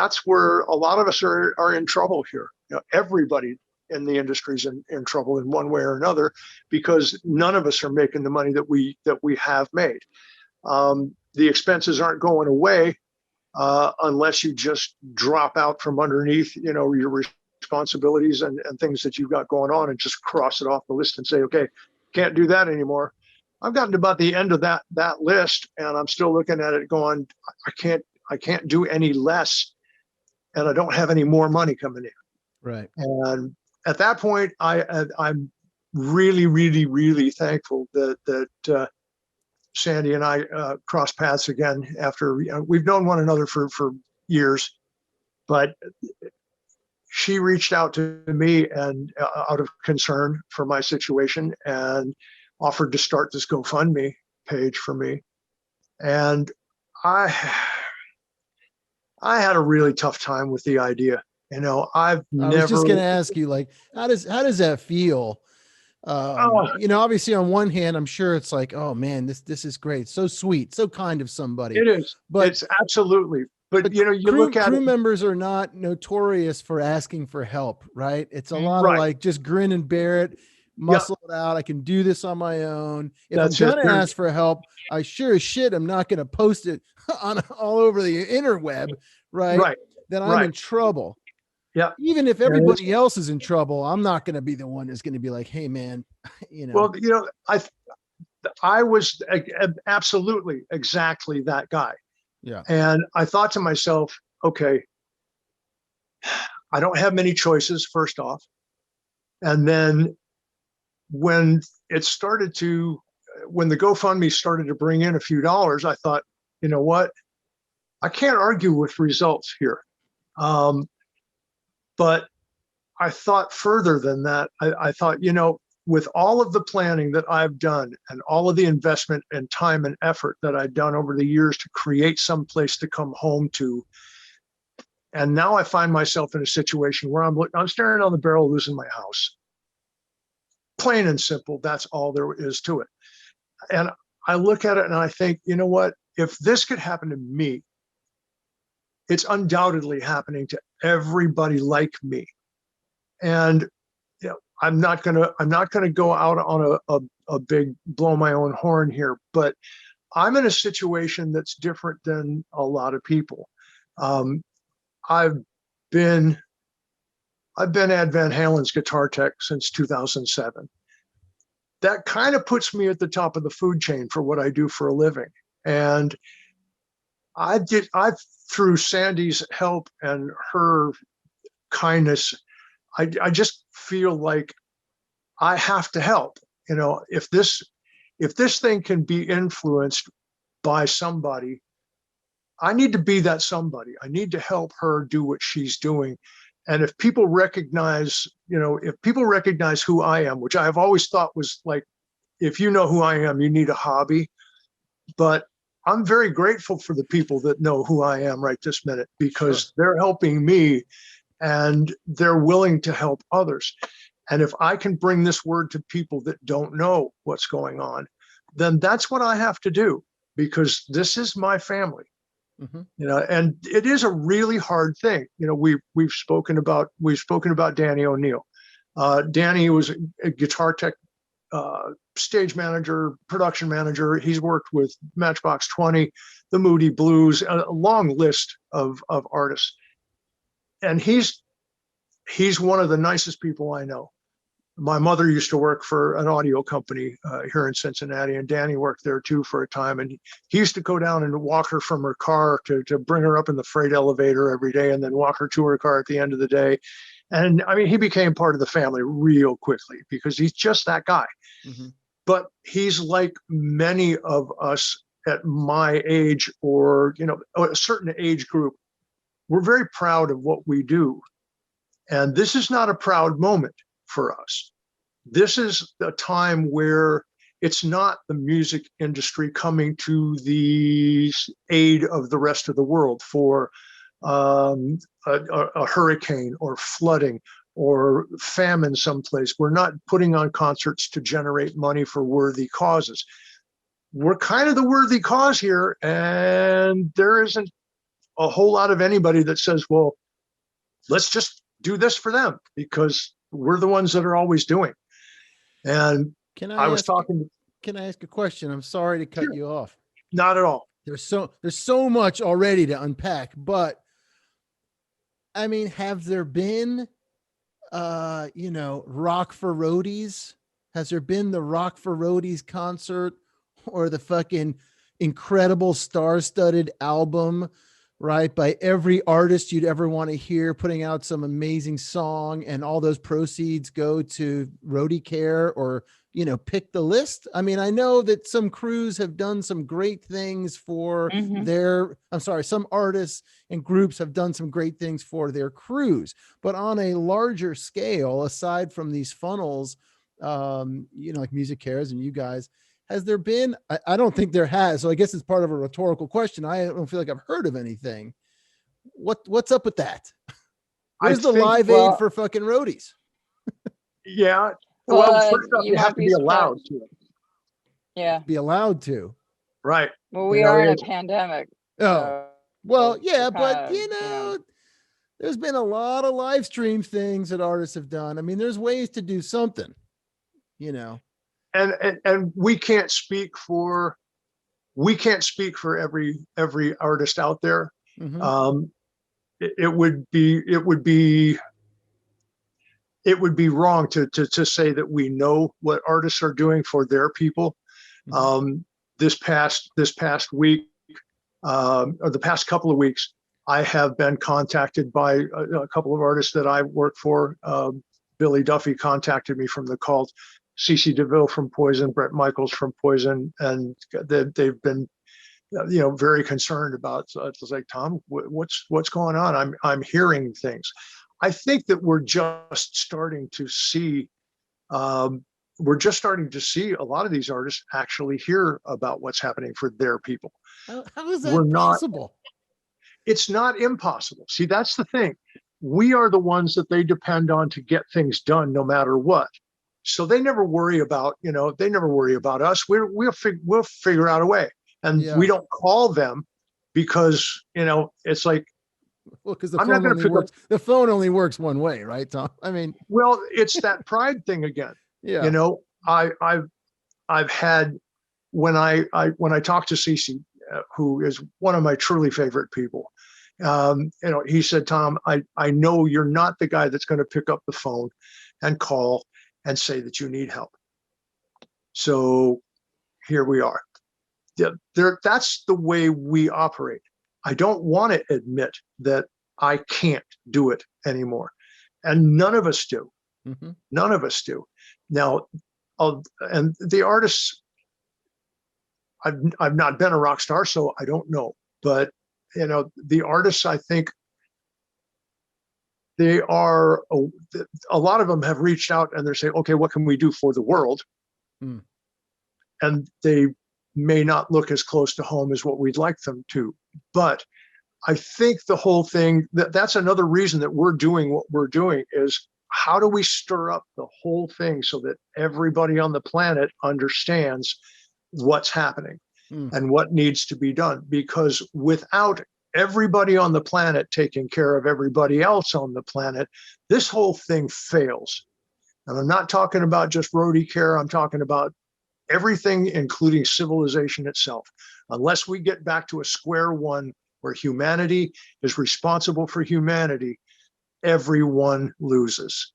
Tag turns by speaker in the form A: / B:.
A: that's where a lot of us are in trouble here. Everybody in the industry is in trouble in one way or another, because none of us are making the money that we have made. The expenses aren't going away unless you just drop out from underneath, your responsibilities and things that you've got going on, and just cross it off the list and say, okay, can't do that anymore. I've gotten to about the end of that list, and I'm still looking at it going, I can't do any less, and I don't have any more money coming in.
B: Right.
A: And at that point, I'm really, really, really thankful that Sandy and I crossed paths again after we've known one another for years, but she reached out to me and out of concern for my situation, and offered to start this GoFundMe page for me. And I had a really tough time with the idea. I was
B: just going to ask you, like, how does that feel? Obviously on one hand, I'm sure it's like, oh man, this is great. So sweet, so kind of somebody.
A: It is, but it's absolutely. But you look at
B: crew members are not notorious for asking for help, right? It's a lot of like, just grin and bear it, muscle it out. I can do this on my own. If I'm going to ask for help, I sure as shit I'm not going to post it on all over the interweb, right? Then I'm in trouble.
A: Yeah.
B: Even if everybody else is in trouble, I'm not going to be the one that's going to be like, hey man,
A: Well, I was absolutely exactly that guy.
B: Yeah.
A: And I thought to myself, okay, I don't have many choices, first off. And then when the GoFundMe started to bring in a few dollars, I thought, you know what? I can't argue with results here. But I thought further than that. I thought, with all of the planning that I've done and all of the investment and time and effort that I've done over the years to create some place to come home to, and now I find myself in a situation where I'm staring down the barrel of losing my house. Plain and simple, that's all there is to it. And I look at it and I think, you know what? If this could happen to me, it's undoubtedly happening to everybody like me. And I'm not gonna go out on a big blow my own horn here, but I'm in a situation that's different than a lot of people. I've been Ed Van Halen's guitar tech since 2007. That kind of puts me at the top of the food chain for what I do for a living. And I through Sandy's help and her kindness, I just feel like I have to help. If this thing can be influenced by somebody, I need to be that somebody. I need to help her do what she's doing. And if people recognize who I am, which I have always thought was like, if you know who I am, you need a hobby. But I'm very grateful for the people that know who I am right this minute, because they're helping me and they're willing to help others. And if I can bring this word to people that don't know what's going on, then that's what I have to do, because this is my family. Mm-hmm. And it is a really hard thing. We've spoken about Danny O'Neill. Danny was a guitar tech, stage manager, production manager. He's worked with Matchbox 20, the Moody Blues, a long list of artists. And he's one of the nicest people I know. My mother used to work for an audio company here in Cincinnati, and Danny worked there too for a time. And he used to go down and walk her from her car to bring her up in the freight elevator every day, and then walk her to her car at the end of the day. And I mean, he became part of the family real quickly because he's just that guy. Mm-hmm. But he's like many of us at my age, or, a certain age group. We're very proud of what we do. And this is not a proud moment for us. This is a time where it's not the music industry coming to the aid of the rest of the world for a hurricane or flooding or famine someplace. We're not putting on concerts to generate money for worthy causes. We're kind of the worthy cause here, and there isn't a whole lot of anybody that says, well, let's just do this for them because we're the ones that are always doing. And I was talking.
B: Can I ask a question? I'm sorry to cut you off.
A: Not at all.
B: There's so much already to unpack, but I mean, have there been, Rock for Roadies? Has there been the Rock for Roadies concert or the fucking incredible star-studded album, right? By every artist you'd ever want to hear, putting out some amazing song, and all those proceeds go to roadie care or, pick the list. I mean, I know that some crews have done some great things for some artists and groups have done some great things for their crews, but on a larger scale, aside from these funnels, like Music Cares and you guys, has there been, I don't think there has. So I guess it's part of a rhetorical question. I don't feel like I've heard of anything. What's up with that? Where's the Live Aid for fucking roadies?
A: Yeah. Well, first off, you have to be allowed to.
C: Yeah.
B: Be allowed to.
A: Right.
C: Well, we are in a pandemic.
B: Oh, well, yeah, but there's been a lot of live stream things that artists have done. I mean, there's ways to do something,
A: And we can't speak for every artist out there. Mm-hmm. It would be wrong to say that we know what artists are doing for their people. Mm-hmm. This past week, or the past couple of weeks, I have been contacted by a couple of artists that I work for. Billy Duffy contacted me from The Cult, CC Deville from Poison, Brett Michaels from Poison, and they've been, very concerned about. So it's like, Tom, what's going on? I'm hearing things. I think that we're just starting to see. We're just starting to see a lot of these artists actually hear about what's happening for their people.
B: How is that possible?
A: It's not impossible. See, that's the thing. We are the ones that they depend on to get things done no matter what. So they never worry about, us. We'll figure out a way. And we don't call them because, it's like,
B: well, because the phone only works one way, right, Tom? I mean,
A: well, it's that pride thing again.
B: Yeah.
A: I've had, when I talked to Cece, who is one of my truly favorite people, he said, Tom, I know you're not the guy that's going to pick up the phone and call and say that you need help. So here we are. That's the way we operate. I don't want to admit that I can't do it anymore. And none of us do. Mm-hmm. None of us do. Now, and the artists, I've not been a rock star, so I don't know. But, the artists, I think they are, a lot of them have reached out and they're saying, okay, what can we do for the world? Mm. And they may not look as close to home as what we'd like them to. But I think the whole thing, that's another reason that we're doing what we're doing, is how do we stir up the whole thing so that everybody on the planet understands what's happening and what needs to be done? Because without everybody on the planet taking care of everybody else on the planet, this whole thing fails. And I'm not talking about just roadie care. I'm talking about everything, including civilization itself. Unless we get back to a square one where humanity is responsible for humanity, everyone loses.